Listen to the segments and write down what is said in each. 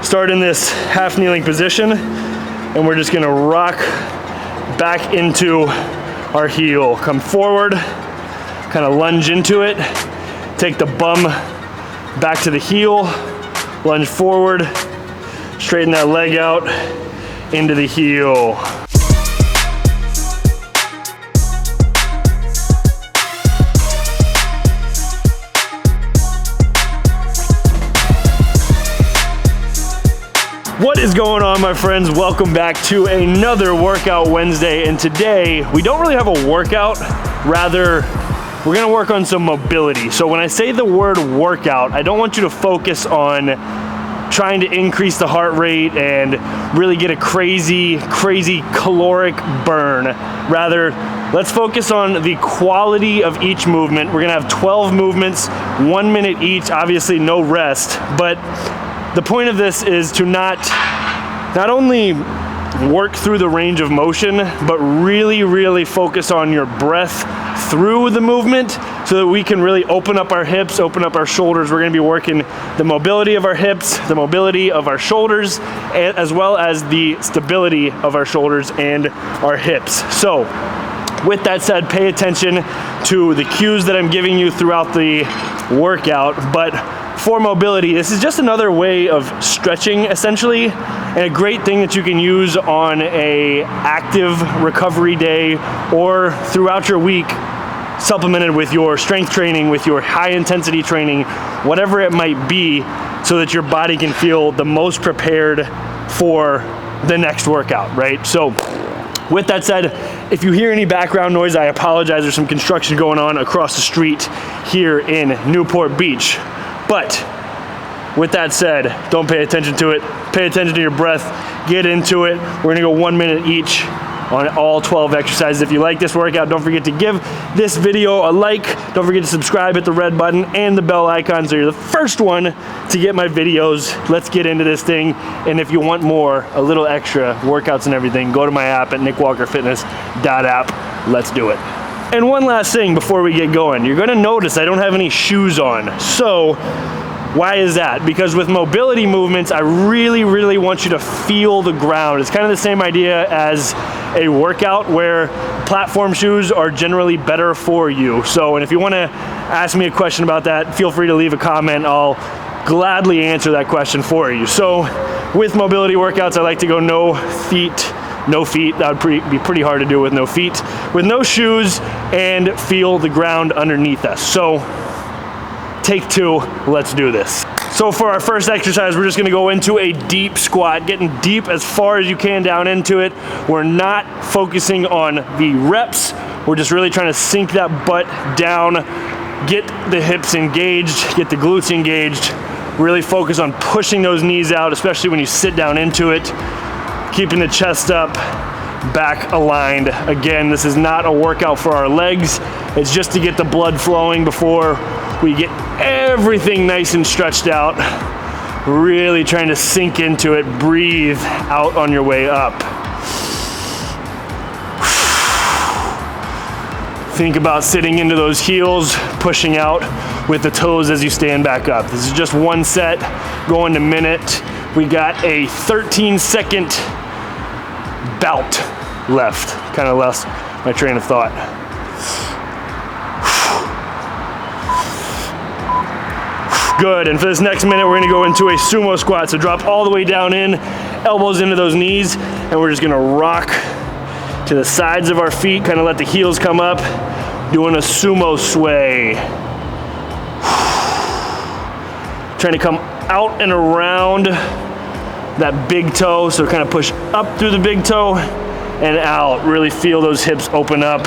start in this half kneeling position, and we're just gonna rock back into our heel. Come forward, kind of lunge into it, take the bum back to the heel, lunge forward, straighten that leg out into the heel. What is going on, my friends? Welcome back to another Workout Wednesday, and today we don't really have a workout, rather we're gonna work on some mobility. So when I say the word workout, I don't want you to focus on trying to increase the heart rate and really get a crazy caloric burn. Rather, let's focus on the quality of each movement. We're gonna have 12 movements, 1 minute each, obviously no rest, but the point of this is to not only work through the range of motion, but really focus on your breath through the movement so that we can really open up our hips, open up our shoulders. We're gonna be working the mobility of our hips, the mobility of our shoulders, as well as the stability of our shoulders and our hips. So, with that said, pay attention to the cues that I'm giving you throughout the workout, but for mobility, this is just another way of stretching essentially, and a great thing that you can use on a active recovery day or throughout your week, supplemented with your strength training, with your high intensity training, whatever it might be, so that your body can feel the most prepared for the next workout, right? So with that said, if you hear any background noise, I apologize. There's some construction going on across the street here in Newport Beach. But with that said, don't pay attention to it. Pay attention to your breath. Get into it. We're gonna go 1 minute each on all 12 exercises. If you like this workout, don't forget to give this video a like. Don't forget to subscribe, hit the red button and the bell icon so you're the first one to get my videos. Let's get into this thing. And if you want more, a little extra workouts and everything, go to my app at nickwalkerfitness.app. Let's do it. And one last thing before we get going, you're gonna notice I don't have any shoes on. So why is that? Because with mobility movements, I really want you to feel the ground. It's kind of the same idea as a workout where platform shoes are generally better for you. So, and if you wanna ask me a question about that, feel free to leave a comment. I'll gladly answer that question for you. So with mobility workouts, I like to go no feet. That would be pretty hard to do with no feet. With no shoes and feel the ground underneath us. So take two, let's do this. So for our first exercise, we're just gonna go into a deep squat, getting deep as far as you can down into it. We're not focusing on the reps. We're just really trying to sink that butt down, get the hips engaged, get the glutes engaged, really focus on pushing those knees out, especially when you sit down into it. Keeping the chest up, back aligned. Again, this is not a workout for our legs. It's just to get the blood flowing before we get everything nice and stretched out. Really trying to sink into it. Breathe out on your way up. Think about sitting into those heels, pushing out with the toes as you stand back up. This is just one set, going to minute. We got a 13-second bout left. Kind of lost my train of thought. Good, and for this next minute, we're gonna go into a sumo squat. So drop all the way down in, elbows into those knees, and we're just gonna rock to the sides of our feet, kind of let the heels come up, doing a sumo sway. Trying to come out and around that big toe, so kind of push up through the big toe and out. Really feel those hips open up,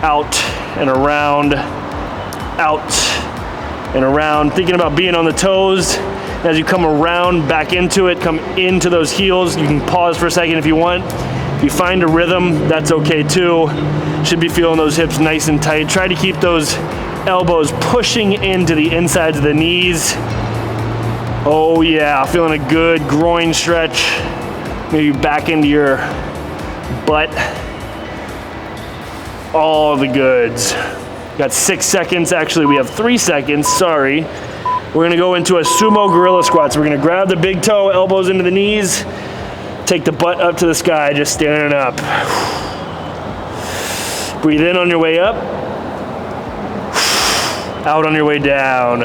out and around, out and around. Thinking about being on the toes. As you come around back into it, come into those heels. You can pause for a second if you want. If you find a rhythm, that's okay too. Should be feeling those hips nice and tight. Try to keep those elbows pushing into the insides of the knees. Oh yeah, feeling a good groin stretch. Maybe back into your butt. All the goods. Got 6 seconds. Actually, we have 3 seconds, sorry. We're gonna go into a sumo gorilla squat. So we're gonna grab the big toe, elbows into the knees, take the butt up to the sky, just standing up. Breathe in on your way up, out on your way down.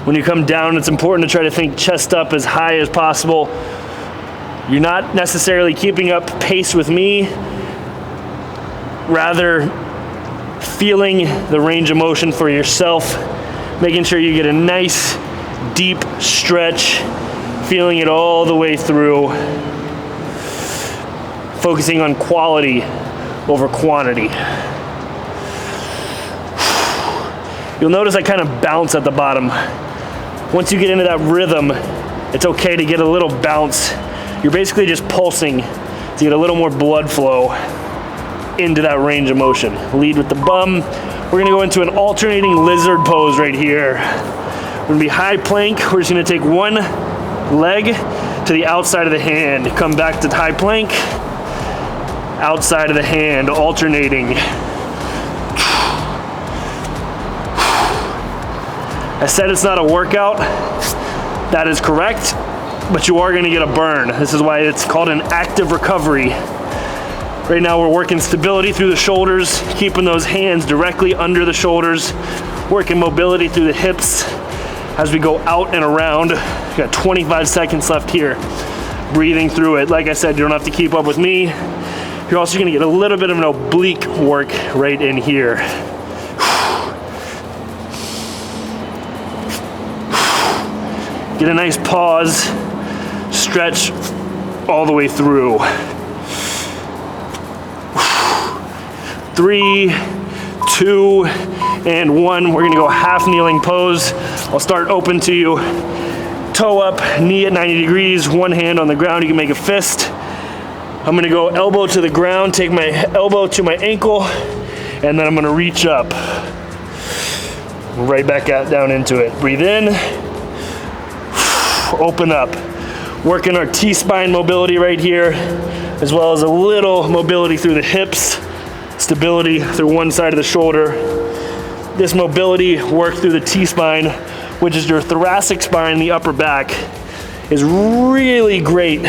When you come down, it's important to try to think chest up as high as possible. You're not necessarily keeping up pace with me, rather feeling the range of motion for yourself, making sure you get a nice deep stretch, feeling it all the way through, focusing on quality over quantity. You'll notice I kind of bounce at the bottom. Once you get into that rhythm, it's okay to get a little bounce. You're basically just pulsing to get a little more blood flow into that range of motion. Lead with the bum. We're gonna go into an alternating lizard pose right here. We're gonna be high plank. We're just gonna take one leg to the outside of the hand. Come back to high plank, outside of the hand, alternating. I said it's not a workout. That is correct, but you are gonna get a burn. This is why it's called an active recovery. Right now we're working stability through the shoulders, keeping those hands directly under the shoulders, working mobility through the hips as we go out and around. We got 25 seconds left here. Breathing through it. Like I said, you don't have to keep up with me. You're also gonna get a little bit of an oblique work right in here. Get a nice pause, stretch all the way through. 3, 2, and 1. We're gonna go half kneeling pose. I'll start open to you. Toe up, knee at 90 degrees, one hand on the ground. You can make a fist. I'm gonna go elbow to the ground, take my elbow to my ankle, and then I'm gonna reach up. Right back out, down into it. Breathe in. Open up. Working our T-spine mobility right here, as well as a little mobility through the hips, stability through one side of the shoulder. This mobility work through the T-spine, which is your thoracic spine, the upper back, is really great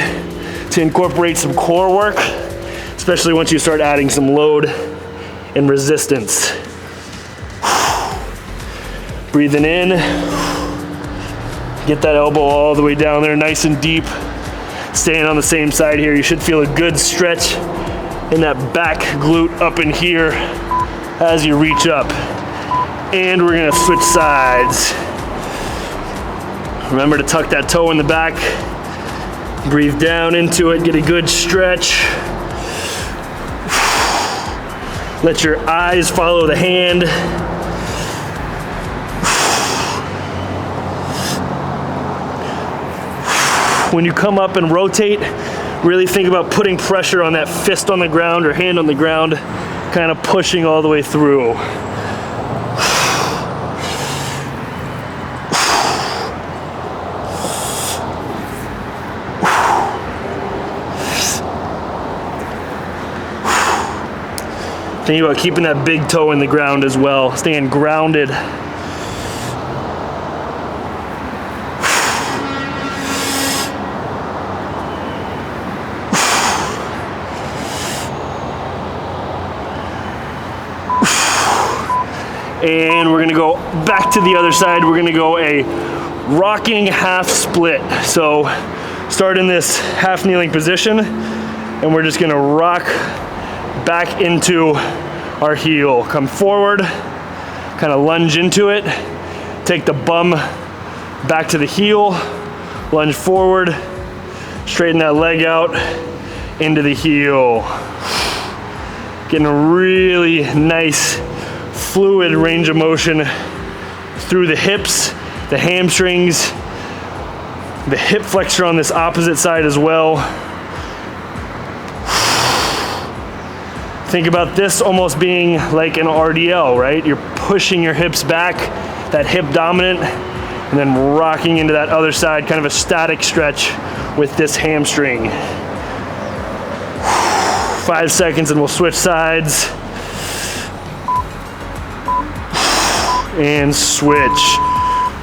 to incorporate some core work, especially once you start adding some load and resistance. Breathing in. Get that elbow all the way down there, nice and deep. Staying on the same side here. You should feel a good stretch in that back glute up in here as you reach up. And we're gonna switch sides. Remember to tuck that toe in the back. Breathe down into it, get a good stretch. Let your eyes follow the hand. When you come up and rotate, really think about putting pressure on that fist on the ground or hand on the ground, kind of pushing all the way through. Think about keeping that big toe in the ground as well, staying grounded. And we're gonna go back to the other side. We're gonna go a rocking half split. So start in this half kneeling position, and we're just gonna rock back into our heel. Come forward, kind of lunge into it. Take the bum back to the heel, lunge forward, straighten that leg out into the heel. Getting a really nice fluid range of motion through the hips, the hamstrings, the hip flexor on this opposite side as well. Think about this almost being like an RDL, right? You're pushing your hips back, that hip dominant, and then rocking into that other side, kind of a static stretch with this hamstring. 5 seconds and we'll switch sides. and switch.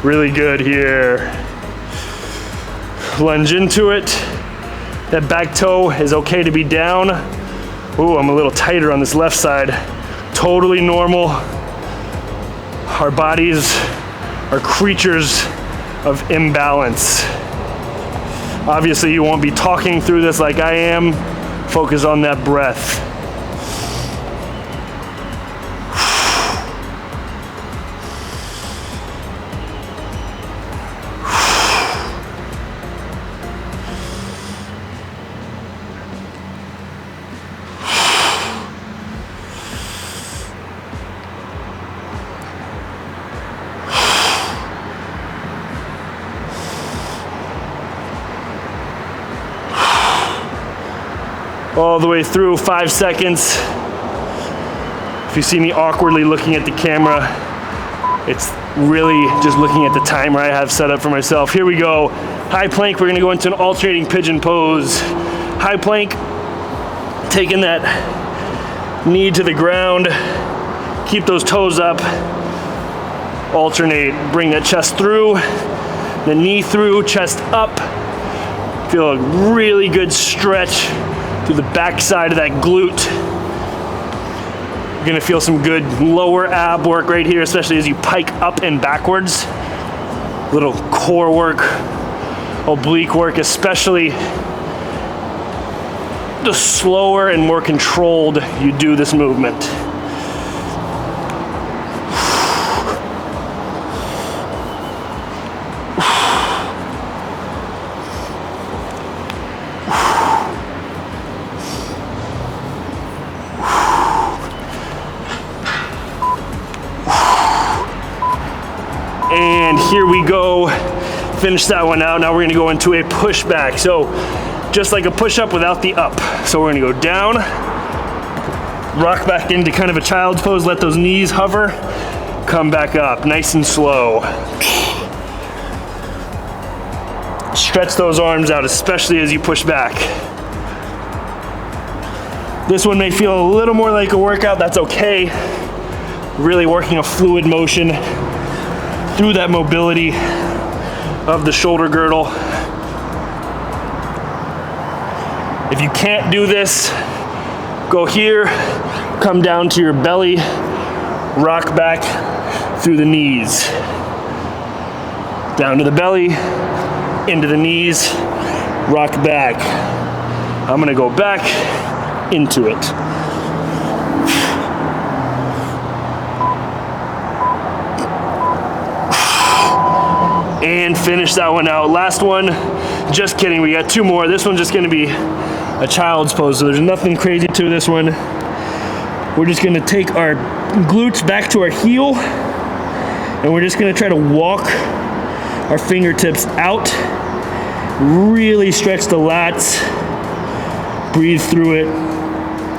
Really good here. Lunge into it. That back toe is okay to be down. Ooh, I'm a little tighter on this left side. Totally normal. Our bodies are creatures of imbalance. Obviously, you won't be talking through this like I am. Focus on that breath. All the way through, 5 seconds. If you see me awkwardly looking at the camera, it's really just looking at the timer I have set up for myself. Here we go. High plank, we're gonna go into an alternating pigeon pose. High plank, taking that knee to the ground, keep those toes up, alternate, bring that chest through, the knee through, chest up. Feel a really good stretch through the back side of that glute. You're gonna feel some good lower ab work right here, especially as you pike up and backwards. Little core work, oblique work, especially the slower and more controlled you do this movement. And here we go, finish that one out. Now we're gonna go into a pushback. So just like a push-up without the up. So we're gonna go down, rock back into kind of a child's pose, let those knees hover, come back up, nice and slow. Stretch those arms out, especially as you push back. This one may feel a little more like a workout, that's okay. Really working a fluid motion through that mobility of the shoulder girdle. If you can't do this, go here, come down to your belly, rock back through the knees. Down to the belly, into the knees, rock back. I'm gonna go back into it. And finish that one out. Last one, just kidding, we got 2 more. This one's just gonna be a child's pose, so there's nothing crazy to this one. We're just gonna take our glutes back to our heel, and we're just gonna try to walk our fingertips out, really stretch the lats, breathe through it.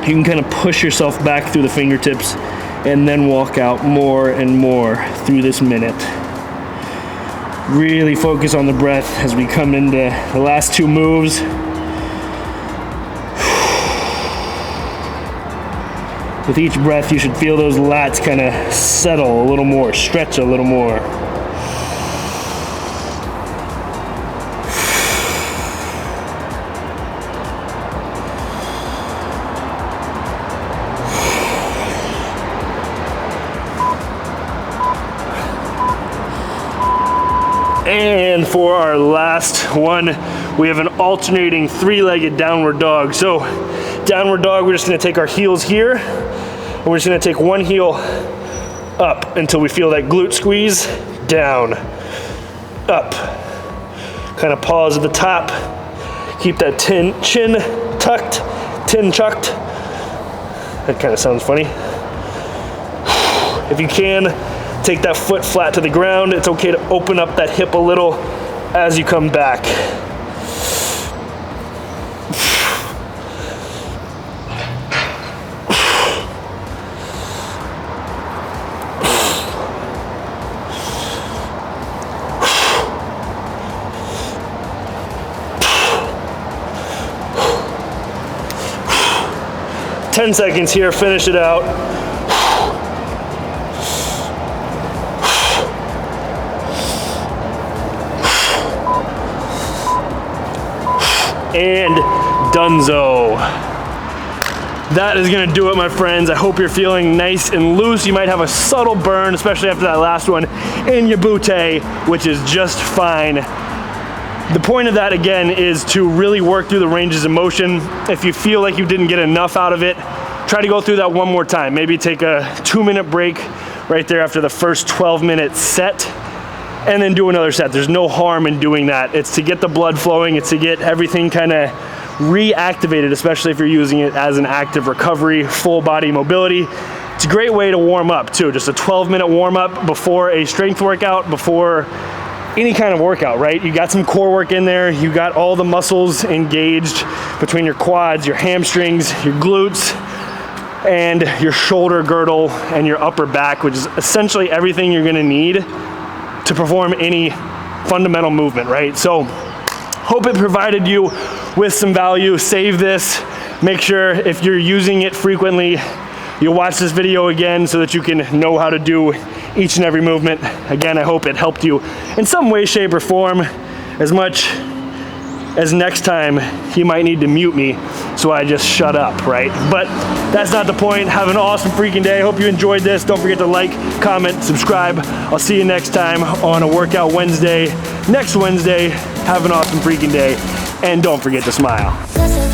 You can kind of push yourself back through the fingertips and then walk out more and more through this minute. Really focus on the breath as we come into the last 2 moves. With each breath, you should feel those lats kind of settle a little more, stretch a little more. And for our last one, we have an alternating 3-legged downward dog. So downward dog, we're just gonna take our heels here, and we're just gonna take one heel up until we feel that glute squeeze, down, up. Kind of pause at the top, keep that chin tucked, tin chucked. That kind of sounds funny. If you can, take that foot flat to the ground. It's okay to open up that hip a little as you come back. Ten seconds here, finish it out. and dunzo. That is gonna do it, my friends. I hope you're feeling nice and loose. You might have a subtle burn, especially after that last one, in your butte, which is just fine. The point of that, again, is to really work through the ranges of motion. If you feel like you didn't get enough out of it, try to go through that one more time. Maybe take a 2-minute break right there after the first 12-minute set, and then do another set. There's no harm in doing that. It's to get the blood flowing. It's to get everything kind of reactivated, especially if you're using it as an active recovery, full body mobility. It's a great way to warm up too. Just a 12-minute warm up before a strength workout, before any kind of workout, right? You got some core work in there. You got all the muscles engaged between your quads, your hamstrings, your glutes, and your shoulder girdle and your upper back, which is essentially everything you're gonna need to perform any fundamental movement, right? So hope it provided you with some value. Save this. Make sure if you're using it frequently, you'll watch this video again so that you can know how to do each and every movement. Again, I hope it helped you in some way, shape, or form, as much as next time you might need to mute me so I just shut up, right? But that's not the point. Have an awesome freaking day. Hope you enjoyed this. Don't forget to like, comment, subscribe. I'll see you next time on a Workout Wednesday. Next Wednesday, have an awesome freaking day. And don't forget to smile.